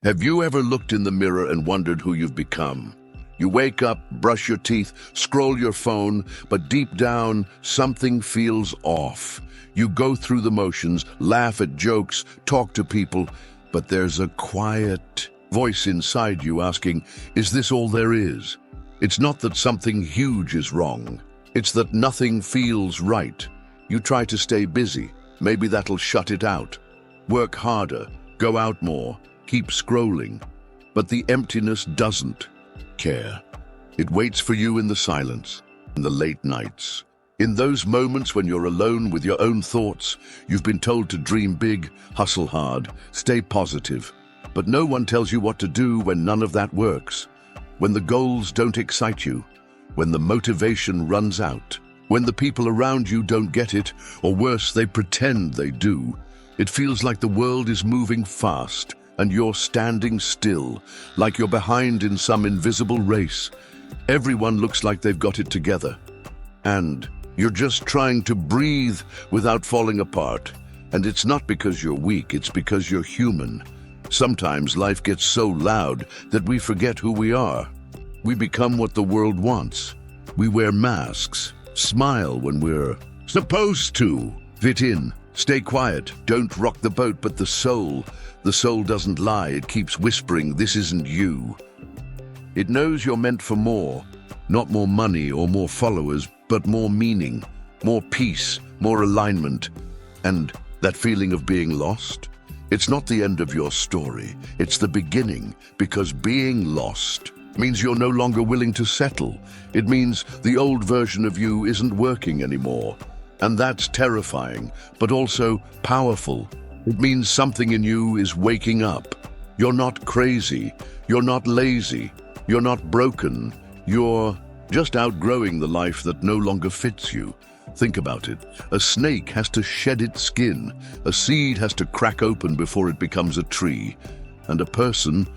Have you ever looked in the mirror and wondered who you've become? You wake up, brush your teeth, scroll your phone, but deep down, something feels off. You go through the motions, laugh at jokes, talk to people, but there's a quiet voice inside you asking, is this all there is? It's not that something huge is wrong. It's that nothing feels right. You try to stay busy. Maybe that'll shut it out. Work harder, go out more, keep scrolling. But the emptiness doesn't care. It waits for you in the silence, in the late nights. In those moments when you're alone with your own thoughts, you've been told to dream big, hustle hard, stay positive. But no one tells you what to do when none of that works. When the goals don't excite you, when the motivation runs out, when the people around you don't get it, or worse, they pretend they do. It feels like the world is moving fast, and you're standing still, like you're behind in some invisible race. Everyone looks like they've got it together. And you're just trying to breathe without falling apart. And it's not because you're weak, it's because you're human. Sometimes life gets so loud that we forget who we are. We become what the world wants. We wear masks, smile when we're supposed to, fit in, stay quiet, don't rock the boat, but the soul doesn't lie. It keeps whispering, this isn't you. It knows you're meant for more, not more money or more followers, but more meaning, more peace, more alignment. And that feeling of being lost? It's not the end of your story. It's the beginning, because being lost means you're no longer willing to settle. It means the old version of you isn't working anymore. And that's terrifying, but also powerful. It means something in you is waking up. You're not crazy. You're not lazy. You're not broken. You're just outgrowing the life that no longer fits you. Think about it. A snake has to shed its skin. A seed has to crack open before it becomes a tree. And a person,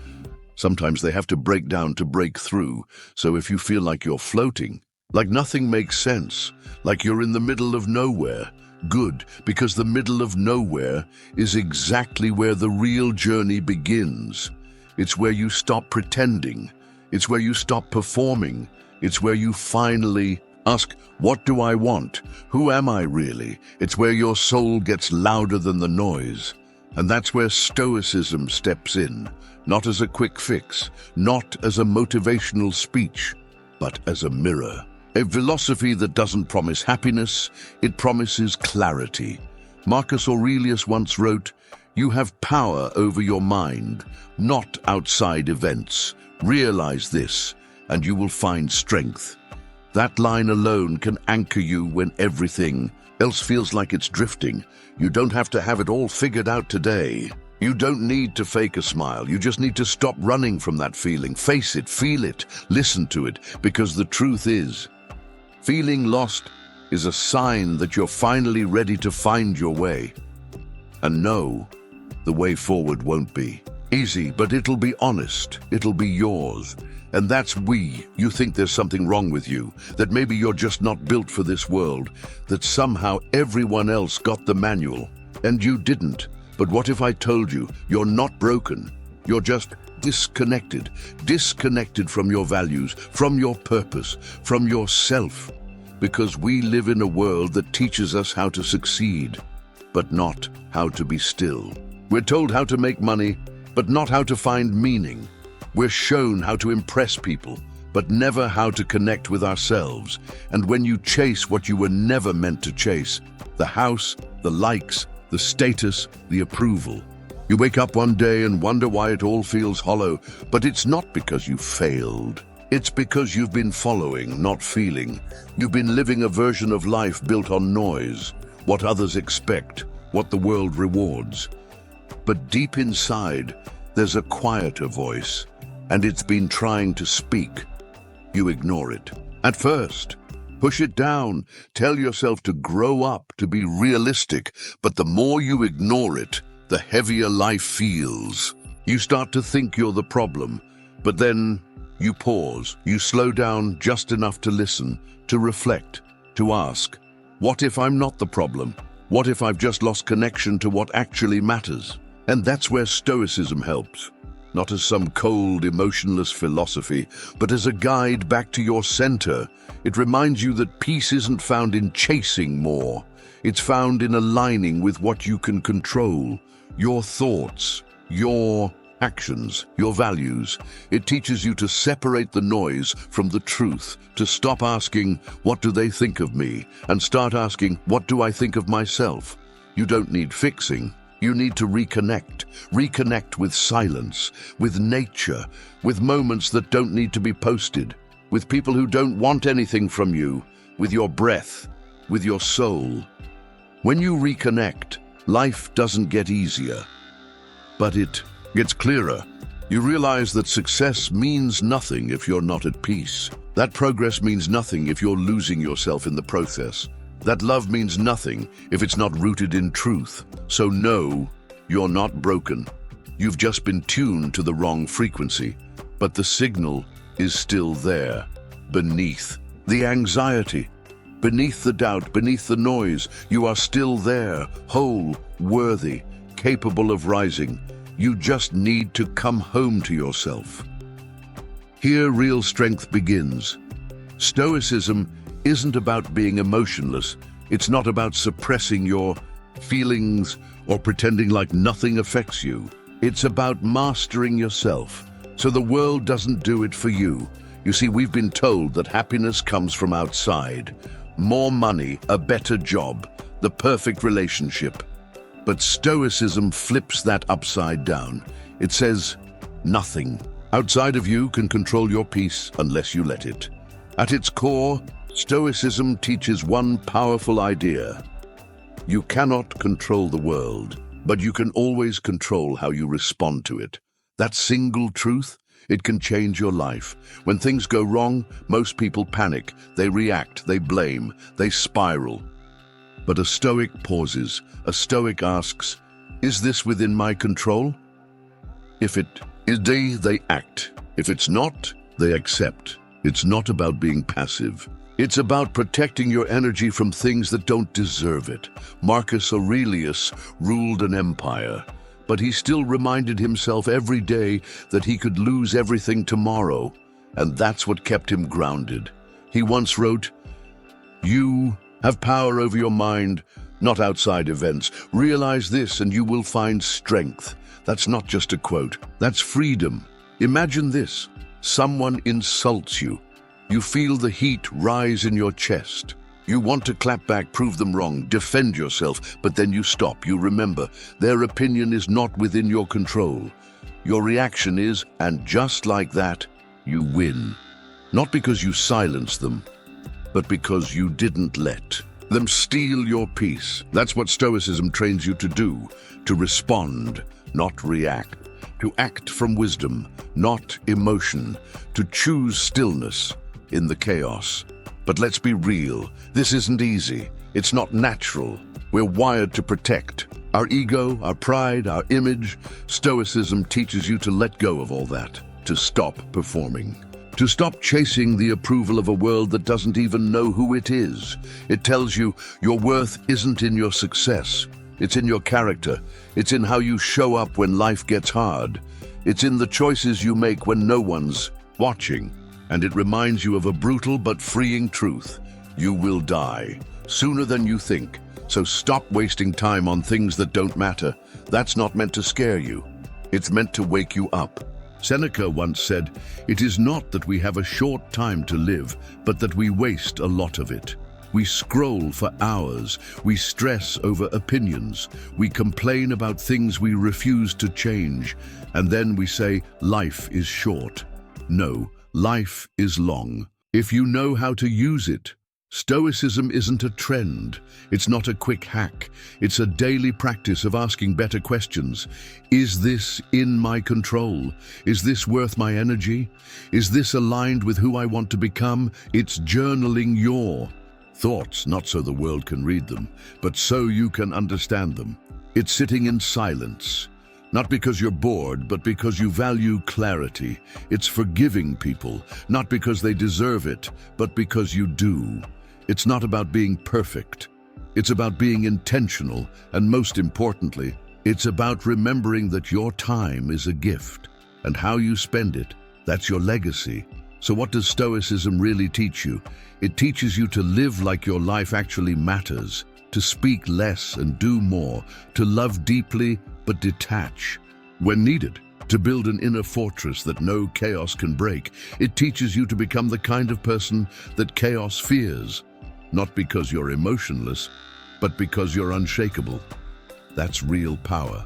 sometimes they have to break down to break through. So if you feel like you're floating, like nothing makes sense, like you're in the middle of nowhere, good, because the middle of nowhere is exactly where the real journey begins. It's where you stop pretending. It's where you stop performing. It's where you finally ask, what do I want? Who am I really? It's where your soul gets louder than the noise. And that's where Stoicism steps in, not as a quick fix, not as a motivational speech, but as a mirror. A philosophy that doesn't promise happiness, it promises clarity. Marcus Aurelius once wrote, "You have power over your mind, not outside events. Realize this, and you will find strength." That line alone can anchor you when everything else feels like it's drifting. You don't have to have it all figured out today. You don't need to fake a smile. You just need to stop running from that feeling. Face it, feel it, listen to it, because the truth is, feeling lost is a sign that you're finally ready to find your way. And no, the way forward won't be easy, but it'll be honest. It'll be yours. And that's you think there's something wrong with you, that maybe you're just not built for this world, that somehow everyone else got the manual, and you didn't. But what if I told you you're not broken? You're just disconnected from your values, from your purpose, from yourself. Because we live in a world that teaches us how to succeed, but not how to be still. We're told how to make money, but not how to find meaning. We're shown how to impress people, but never how to connect with ourselves. And when you chase what you were never meant to chase, the house, the likes, the status, the approval, you wake up one day and wonder why it all feels hollow. But it's not because you failed. It's because you've been following, not feeling. You've been living a version of life built on noise, what others expect, what the world rewards. But deep inside, there's a quieter voice, and it's been trying to speak. You ignore it. At first, push it down, tell yourself to grow up, to be realistic, but the more you ignore it, the heavier life feels. You start to think you're the problem, but then you pause, you slow down just enough to listen, to reflect, to ask, what if I'm not the problem? What if I've just lost connection to what actually matters? And that's where Stoicism helps. not as some cold, emotionless philosophy, but as a guide back to your center. It reminds you that peace isn't found in chasing more. It's found in aligning with what you can control, your thoughts, your actions, your values. It teaches you to separate the noise from the truth, to stop asking, what do they think of me? And start asking, what do I think of myself? You don't need fixing. You need to reconnect. Reconnect with silence, with nature, with moments that don't need to be posted, with people who don't want anything from you, with your breath, with your soul. When you reconnect, life doesn't get easier, but it gets clearer. You realize that success means nothing if you're not at peace. That progress means nothing if you're losing yourself in the process. That love means nothing if it's not rooted in truth. So no, you're not broken. You've just been tuned to the wrong frequency, but the signal is still there, beneath the anxiety, beneath the doubt, beneath the noise. You are still there, whole, worthy, capable of rising. You just need to come home to yourself. Here real strength begins. Stoicism isn't about being emotionless. It's not about suppressing your feelings or pretending like nothing affects you. It's about mastering yourself, so the world doesn't do it for you. You see, we've been told that happiness comes from outside. More money, a better job, the perfect relationship. But Stoicism flips that upside down. It says, nothing outside of you can control your peace unless you let it. At its core, Stoicism teaches one powerful idea. You cannot control the world, but you can always control how you respond to it. That single truth, it can change your life. When things go wrong, most people panic. They react, they blame, they spiral. But a Stoic pauses. A Stoic asks, is this within my control? If it is, they act. If it's not, they accept. It's not about being passive. It's about protecting your energy from things that don't deserve it. Marcus Aurelius ruled an empire, but he still reminded himself every day that he could lose everything tomorrow, and that's what kept him grounded. He once wrote, "You have power over your mind, not outside events. Realize this and you will find strength." That's not just a quote, that's freedom. Imagine this, someone insults you. You feel the heat rise in your chest. You want to clap back, prove them wrong, defend yourself, but then you stop. You remember, their opinion is not within your control. Your reaction is, and just like that, you win. Not because you silenced them, but because you didn't let them steal your peace. That's what Stoicism trains you to do, to respond, not react, to act from wisdom, not emotion, to choose stillness in the chaos. But let's be real, this isn't easy. It's not natural. We're wired to protect our ego, our pride, our image. Stoicism teaches you to let go of all that, to stop performing, to stop chasing the approval of a world that doesn't even know who it is. It tells you your worth isn't in your success. It's in your character. It's in how you show up when life gets hard. It's in the choices you make when no one's watching. And it reminds you of a brutal but freeing truth. You will die sooner than you think. So stop wasting time on things that don't matter. That's not meant to scare you. It's meant to wake you up. Seneca once said, "It is not that we have a short time to live, but that we waste a lot of it." We scroll for hours, we stress over opinions, we complain about things we refuse to change, and then we say, life is short. No, life is long, if you know how to use it. Stoicism isn't a trend, it's not a quick hack, it's a daily practice of asking better questions. Is this in my control? Is this worth my energy? Is this aligned with who I want to become? It's journaling your thoughts, not so the world can read them, but so you can understand them. It's sitting in silence, not because you're bored, but because you value clarity. It's forgiving people, not because they deserve it, but because you do. It's not about being perfect. It's about being intentional, and most importantly, it's about remembering that your time is a gift. And how you spend it, that's your legacy. So what does Stoicism really teach you? It teaches you to live like your life actually matters, to speak less and do more, to love deeply but detach when needed, to build an inner fortress that no chaos can break. It teaches you to become the kind of person that chaos fears, not because you're emotionless, but because you're unshakable. That's real power.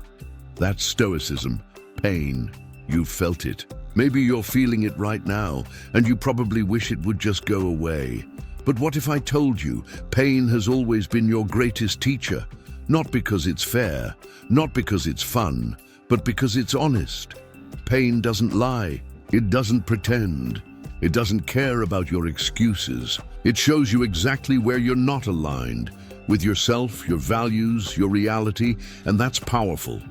That's Stoicism. Pain. You've felt it. Maybe you're feeling it right now, and you probably wish it would just go away. But what if I told you pain has always been your greatest teacher? Not because it's fair, not because it's fun, but because it's honest. Pain doesn't lie. It doesn't pretend. It doesn't care about your excuses. It shows you exactly where you're not aligned with yourself, your values, your reality, and that's powerful.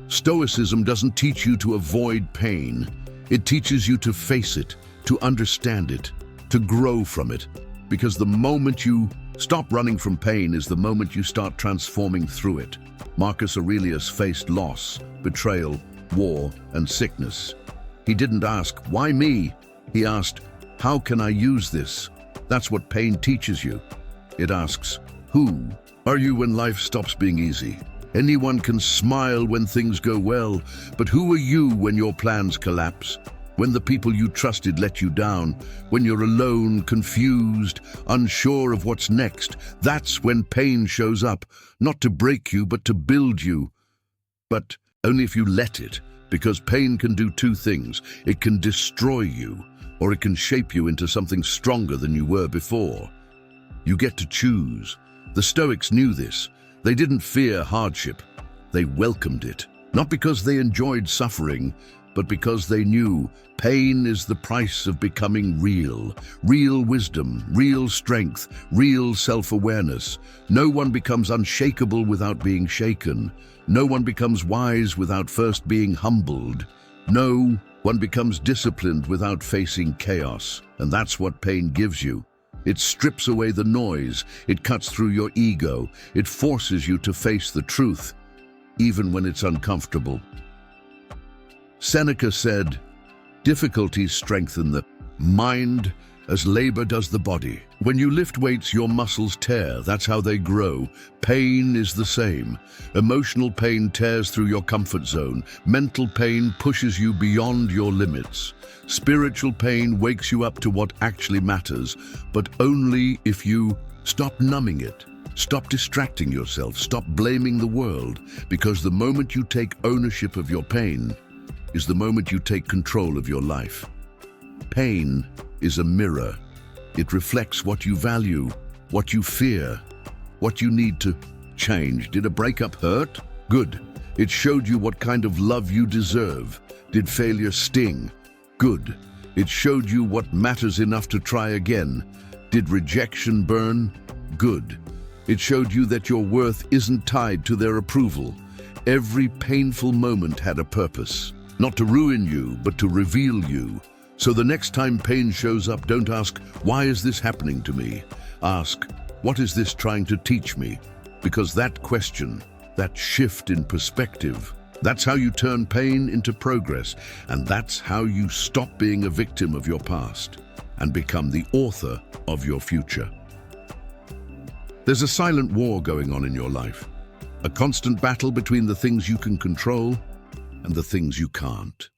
Stoicism doesn't teach you to avoid pain. It teaches you to face it, to understand it, to grow from it. Because the moment you stop running from pain is the moment you start transforming through it. Marcus Aurelius faced loss, betrayal, war, and sickness. He didn't ask, "Why me?" He asked, "How can I use this?" That's what pain teaches you. It asks, "Who are you when life stops being easy?" Anyone can smile when things go well, but who are you when your plans collapse? When the people you trusted let you down? When you're alone, confused, unsure of what's next? That's when pain shows up, not to break you, but to build you. But only if you let it, because pain can do two things. It can destroy you, or it can shape you into something stronger than you were before. You get to choose. The Stoics knew this. They didn't fear hardship. They welcomed it. Not because they enjoyed suffering, but because they knew pain is the price of becoming real. Real wisdom, real strength, real self-awareness. No one becomes unshakable without being shaken. No one becomes wise without first being humbled. No one becomes disciplined without facing chaos. And that's what pain gives you. It strips away the noise. It cuts through your ego. It forces you to face the truth, even when it's uncomfortable. Seneca said, "Difficulties strengthen the mind as labor does the body." When you lift weights, your muscles tear. That's how they grow. Pain is the same. Emotional pain tears through your comfort zone. Mental pain pushes you beyond your limits. Spiritual pain wakes you up to what actually matters, but only if you stop numbing it. Stop distracting yourself. Stop blaming the world, because the moment you take ownership of your pain is the moment you take control of your life. Pain is a mirror. It reflects what you value, what you fear, what you need to change. Did a breakup hurt? Good. It showed you what kind of love you deserve. Did failure sting? Good. It showed you what matters enough to try again. Did rejection burn? Good. It showed you that your worth isn't tied to their approval. Every painful moment had a purpose. Not to ruin you, but to reveal you. So the next time pain shows up, don't ask, "Why is this happening to me?" Ask, "What is this trying to teach me?" Because that question, that shift in perspective, that's how you turn pain into progress. And that's how you stop being a victim of your past and become the author of your future. There's a silent war going on in your life. A constant battle between the things you can control and the things you can't.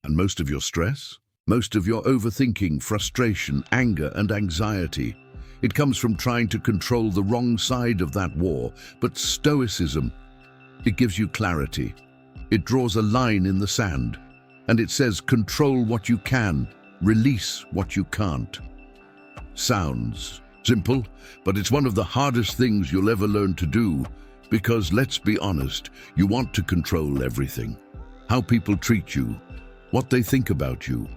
And most of your stress, most of your overthinking, frustration, anger, and anxiety, it comes from trying to control the wrong side of that war. But Stoicism, it gives you clarity. It draws a line in the sand, and it says, control what you can, release what you can't. Sounds simple, but it's one of the hardest things you'll ever learn to do, because let's be honest, you want to control everything. How people treat you, what they think about you,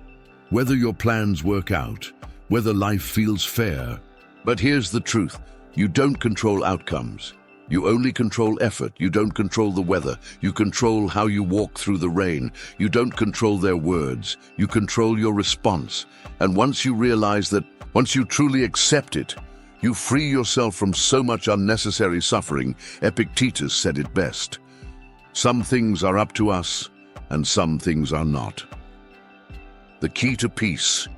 whether your plans work out, whether life feels fair. But here's the truth, you don't control outcomes. You only control effort. You don't control the weather. You control how you walk through the rain. You don't control their words. You control your response. And once you realize that, once you truly accept it, you free yourself from so much unnecessary suffering. Epictetus said it best. Some things are up to us, and some things are not. The key to peace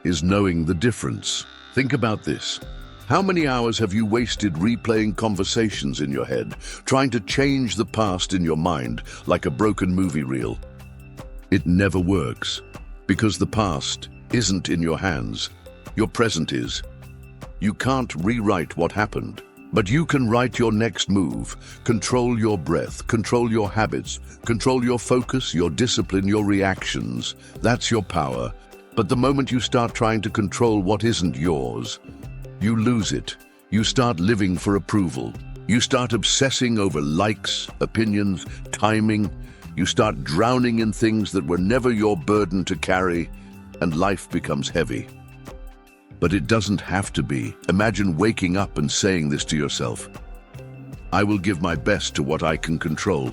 is knowing the difference. Think about this. How many hours have you wasted replaying conversations in your head, trying to change the past in your mind like a broken movie reel? It never works, because the past isn't in your hands. Your present is. You can't rewrite what happened, but you can write your next move, control your breath, control your habits, control your focus, your discipline, your reactions. That's your power. But the moment you start trying to control what isn't yours, you lose it. You start living for approval. You start obsessing over likes, opinions, timing. You start drowning in things that were never your burden to carry, and life becomes heavy. But it doesn't have to be. Imagine waking up and saying this to yourself: I will give my best to what I can control,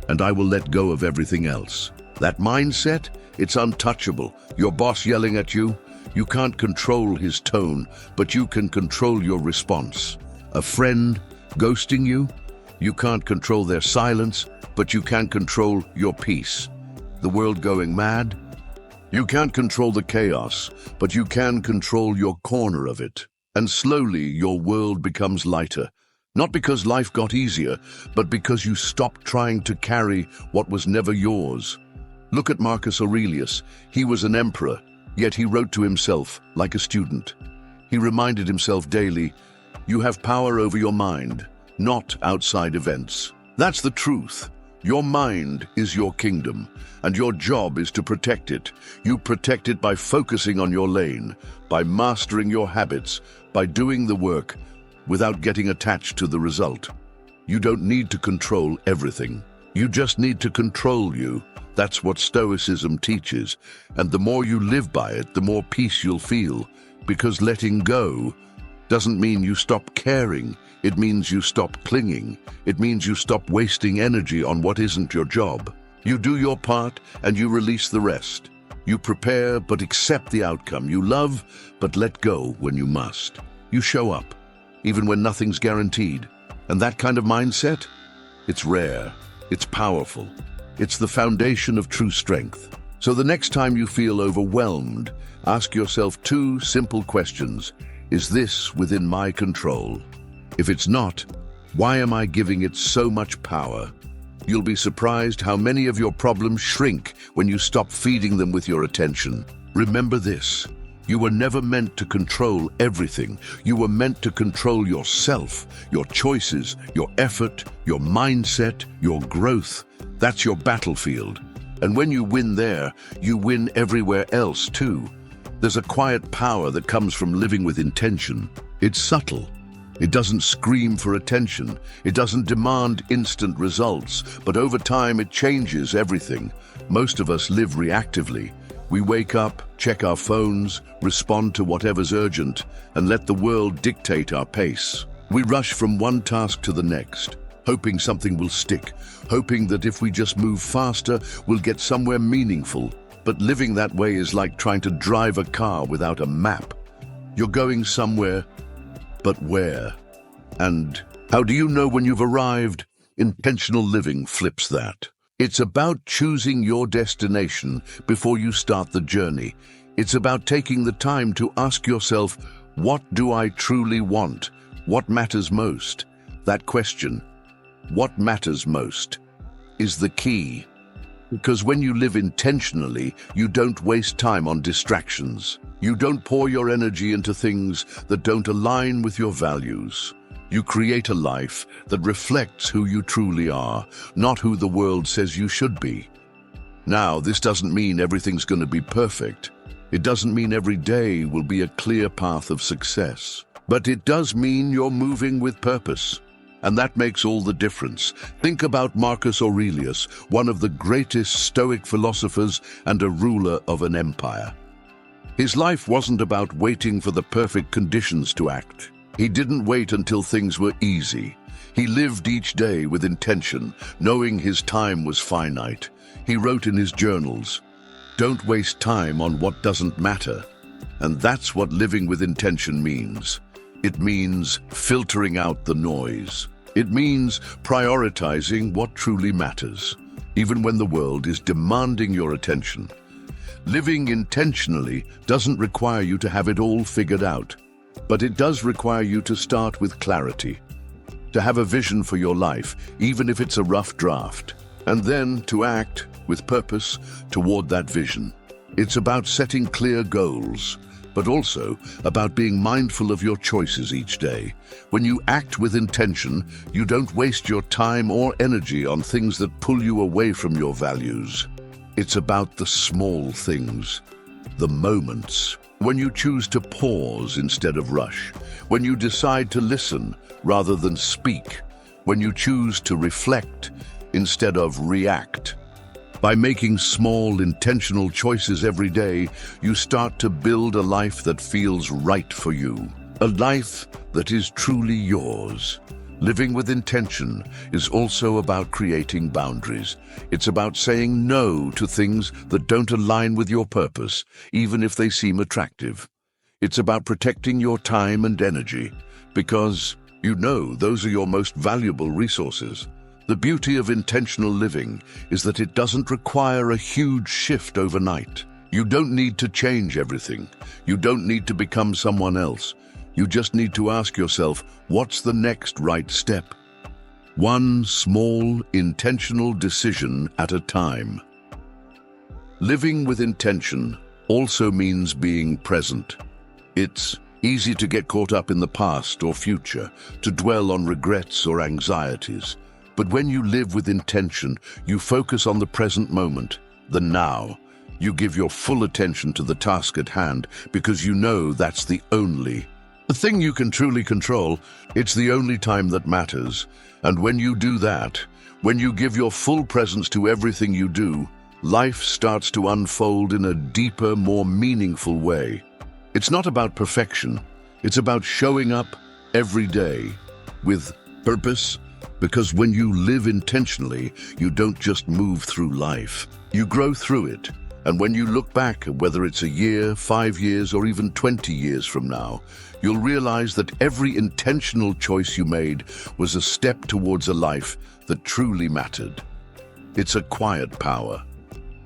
and I will let go of everything else. That mindset, it's untouchable. Your boss yelling at you, you can't control his tone, but you can control your response. A friend ghosting you, you can't control their silence, but you can control your peace. The world going mad, you can't control the chaos, but you can control your corner of it. And slowly your world becomes lighter. Not because life got easier, but because you stopped trying to carry what was never yours. Look at Marcus Aurelius. He was an emperor, yet he wrote to himself like a student. He reminded himself daily, you have power over your mind, not outside events. That's the truth. Your mind is your kingdom, and your job is to protect it. You protect it by focusing on your lane, by mastering your habits, by doing the work without getting attached to the result. You don't need to control everything. You just need to control you. That's what Stoicism teaches, and the more you live by it, the more peace you'll feel, because letting go doesn't mean you stop caring. It means you stop clinging. It means you stop wasting energy on what isn't your job. You do your part and you release the rest. You prepare but accept the outcome. You love but let go when you must. You show up, even when nothing's guaranteed. And that kind of mindset, it's rare, it's powerful. It's the foundation of true strength. So the next time you feel overwhelmed, ask yourself two simple questions. Is this within my control? If it's not, why am I giving it so much power? You'll be surprised how many of your problems shrink when you stop feeding them with your attention. Remember this: you were never meant to control everything. You were meant to control yourself, your choices, your effort, your mindset, your growth. That's your battlefield. And when you win there, you win everywhere else too. There's a quiet power that comes from living with intention. It's subtle. It doesn't scream for attention. It doesn't demand instant results, but over time it changes everything. Most of us live reactively. We wake up, check our phones, respond to whatever's urgent, and let the world dictate our pace. We rush from one task to the next, hoping something will stick, hoping that if we just move faster, we'll get somewhere meaningful. But living that way is like trying to drive a car without a map. You're going somewhere, but where? And how do you know when you've arrived? Intentional living flips that. It's about choosing your destination before you start the journey. It's about taking the time to ask yourself, what do I truly want? What matters most? That question, what matters most, is the key. Because when you live intentionally, you don't waste time on distractions. You don't pour your energy into things that don't align with your values. You create a life that reflects who you truly are, not who the world says you should be. Now, this doesn't mean everything's going to be perfect. It doesn't mean every day will be a clear path of success. But it does mean you're moving with purpose. And that makes all the difference. Think about Marcus Aurelius, one of the greatest Stoic philosophers and a ruler of an empire. His life wasn't about waiting for the perfect conditions to act. He didn't wait until things were easy. He lived each day with intention, knowing his time was finite. He wrote in his journals, "Don't waste time on what doesn't matter." And that's what living with intention means. It means filtering out the noise. It means prioritizing what truly matters, even when the world is demanding your attention. Living intentionally doesn't require you to have it all figured out, but it does require you to start with clarity, to have a vision for your life, even if it's a rough draft, and then to act with purpose toward that vision. It's about setting clear goals, but also about being mindful of your choices each day. When you act with intention, you don't waste your time or energy on things that pull you away from your values. It's about the small things, the moments, when you choose to pause instead of rush, when you decide to listen rather than speak, when you choose to reflect instead of react. By making small, intentional choices every day, you start to build a life that feels right for you, a life that is truly yours. Living with intention is also about creating boundaries. It's about saying no to things that don't align with your purpose, even if they seem attractive. It's about protecting your time and energy, because you know those are your most valuable resources. The beauty of intentional living is that it doesn't require a huge shift overnight. You don't need to change everything. You don't need to become someone else. You just need to ask yourself, what's the next right step? One small, intentional decision at a time. Living with intention also means being present. It's easy to get caught up in the past or future, to dwell on regrets or anxieties. But when you live with intention, you focus on the present moment, the now. You give your full attention to the task at hand because you know that's the thing you can truly control. It's the only time that matters. And when you do that, when you give your full presence to everything you do, life starts to unfold in a deeper, more meaningful way. It's not about perfection. It's about showing up every day with purpose, because when you live intentionally, you don't just move through life. You grow through it. And when you look back, whether it's a year, 5 years, or even 20 years from now, you'll realize that every intentional choice you made was a step towards a life that truly mattered. It's a quiet power.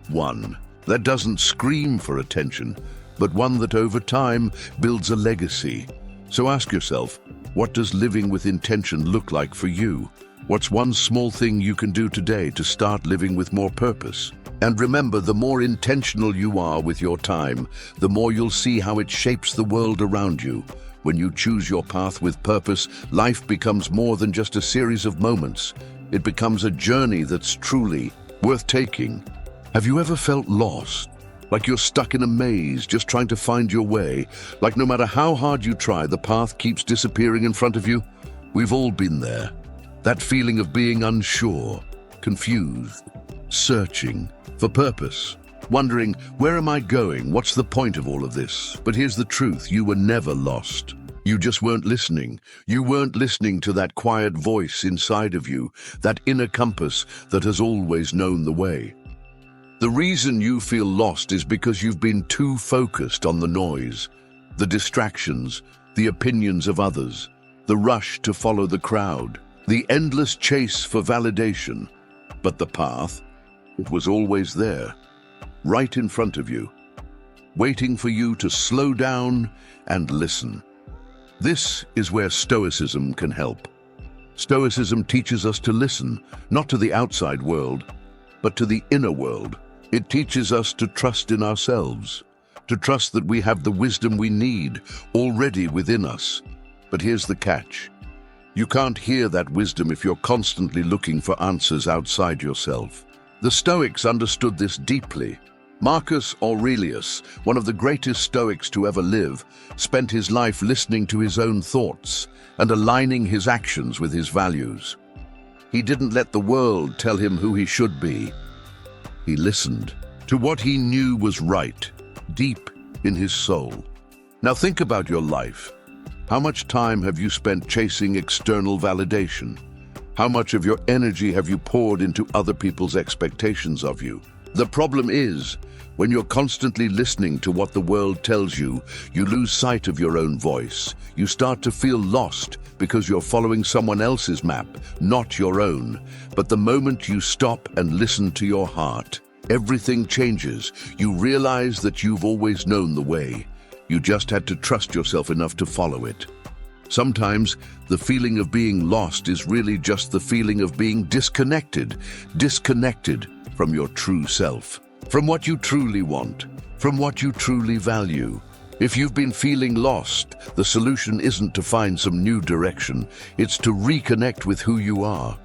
One that doesn't scream for attention, but one that over time builds a legacy. So ask yourself, what does living with intention look like for you? What's one small thing you can do today to start living with more purpose? And remember, the more intentional you are with your time, the more you'll see how it shapes the world around you. When you choose your path with purpose, life becomes more than just a series of moments. It becomes a journey that's truly worth taking. Have you ever felt lost? Like you're stuck in a maze, just trying to find your way? Like no matter how hard you try, the path keeps disappearing in front of you? We've all been there. That feeling of being unsure, confused, searching for purpose, wondering, where am I going? What's the point of all of this? But here's the truth, you were never lost. You just weren't listening. You weren't listening to that quiet voice inside of you, that inner compass that has always known the way. The reason you feel lost is because you've been too focused on the noise, the distractions, the opinions of others, the rush to follow the crowd, the endless chase for validation. But the path, it was always there, right in front of you, waiting for you to slow down and listen. This is where Stoicism can help. Stoicism teaches us to listen, not to the outside world, but to the inner world. It teaches us to trust in ourselves, to trust that we have the wisdom we need already within us. But here's the catch. You can't hear that wisdom if you're constantly looking for answers outside yourself. The Stoics understood this deeply. Marcus Aurelius, one of the greatest Stoics to ever live, spent his life listening to his own thoughts and aligning his actions with his values. He didn't let the world tell him who he should be. He listened to what he knew was right, deep in his soul. Now think about your life. How much time have you spent chasing external validation? How much of your energy have you poured into other people's expectations of you? The problem is, when you're constantly listening to what the world tells you, you lose sight of your own voice. You start to feel lost because you're following someone else's map, not your own. But the moment you stop and listen to your heart, everything changes. You realize that you've always known the way. You just had to trust yourself enough to follow it. Sometimes the feeling of being lost is really just the feeling of being disconnected from your true self, from what you truly want, from what you truly value. If you've been feeling lost, the solution isn't to find some new direction, it's to reconnect with who you are.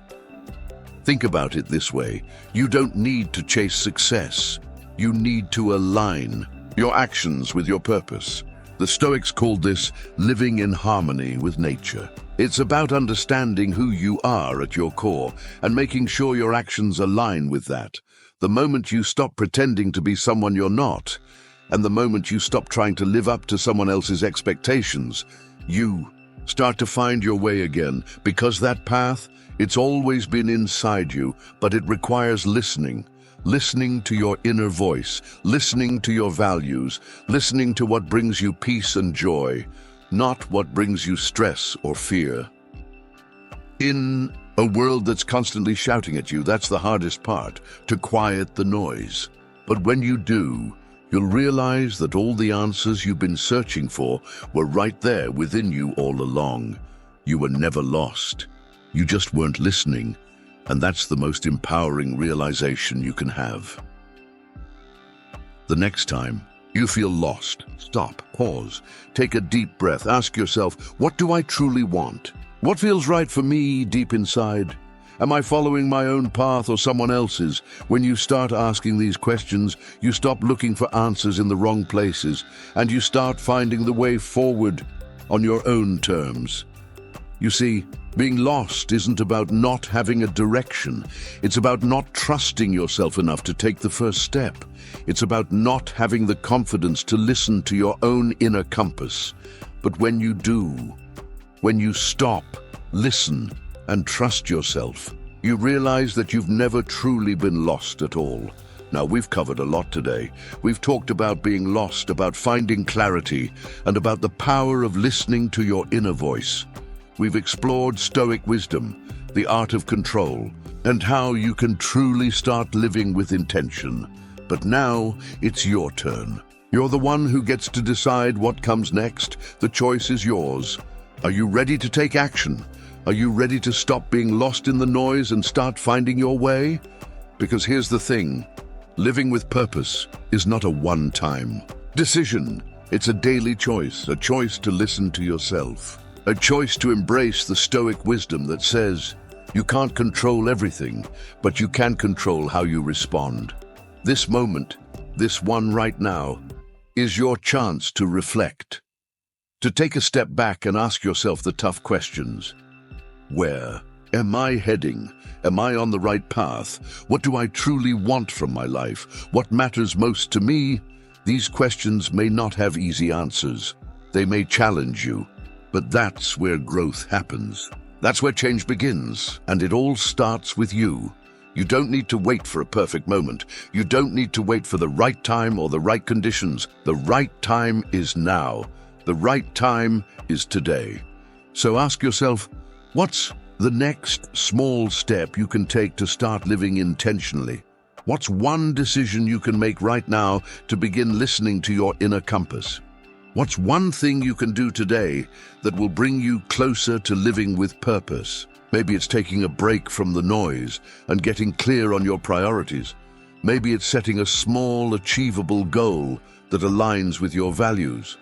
Think about it this way: you don't need to chase success. You need to align your actions with your purpose. The Stoics called this living in harmony with nature. It's about understanding who you are at your core and making sure your actions align with that. The moment you stop pretending to be someone you're not, and the moment you stop trying to live up to someone else's expectations, you start to find your way again, because that path, it's always been inside you, but it requires listening to your inner voice, listening to your values, listening to what brings you peace and joy, not what brings you stress or fear. In a world that's constantly shouting at you, that's the hardest part, to quiet the noise. But when you do, you'll realize that all the answers you've been searching for were right there within you all along. You were never lost. You just weren't listening, and that's the most empowering realization you can have. The next time you feel lost, stop, pause, take a deep breath, ask yourself, what do I truly want? What feels right for me deep inside? Am I following my own path or someone else's? When you start asking these questions, you stop looking for answers in the wrong places, and you start finding the way forward on your own terms. You see, being lost isn't about not having a direction. It's about not trusting yourself enough to take the first step. It's about not having the confidence to listen to your own inner compass. But when you do, when you stop, listen, and trust yourself, you realize that you've never truly been lost at all. Now, we've covered a lot today. We've talked about being lost, about finding clarity, and about the power of listening to your inner voice. We've explored Stoic wisdom, the art of control, and how you can truly start living with intention. But now, it's your turn. You're the one who gets to decide what comes next. The choice is yours. Are you ready to take action? Are you ready to stop being lost in the noise and start finding your way? Because here's the thing, living with purpose is not a one-time decision. It's a daily choice, a choice to listen to yourself, a choice to embrace the Stoic wisdom that says, you can't control everything, but you can control how you respond. This moment, this one right now, is your chance to reflect, to take a step back and ask yourself the tough questions. Where am I heading? Am I on the right path? What do I truly want from my life? What matters most to me? These questions may not have easy answers. They may challenge you, but that's where growth happens. That's where change begins, and it all starts with you. You don't need to wait for a perfect moment. You don't need to wait for the right time or the right conditions. The right time is now. The right time is today. So ask yourself, what's the next small step you can take to start living intentionally? What's one decision you can make right now to begin listening to your inner compass? What's one thing you can do today that will bring you closer to living with purpose? Maybe it's taking a break from the noise and getting clear on your priorities. Maybe it's setting a small, achievable goal that aligns with your values.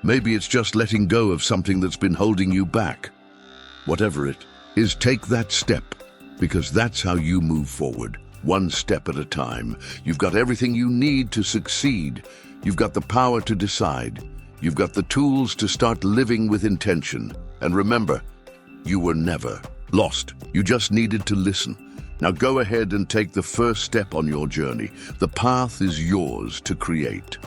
Maybe it's just letting go of something that's been holding you back. Whatever it is, take that step, because that's how you move forward, one step at a time. You've got everything you need to succeed. You've got the power to decide. You've got the tools to start living with intention. And remember, you were never lost. You just needed to listen. Now go ahead and take the first step on your journey. The path is yours to create.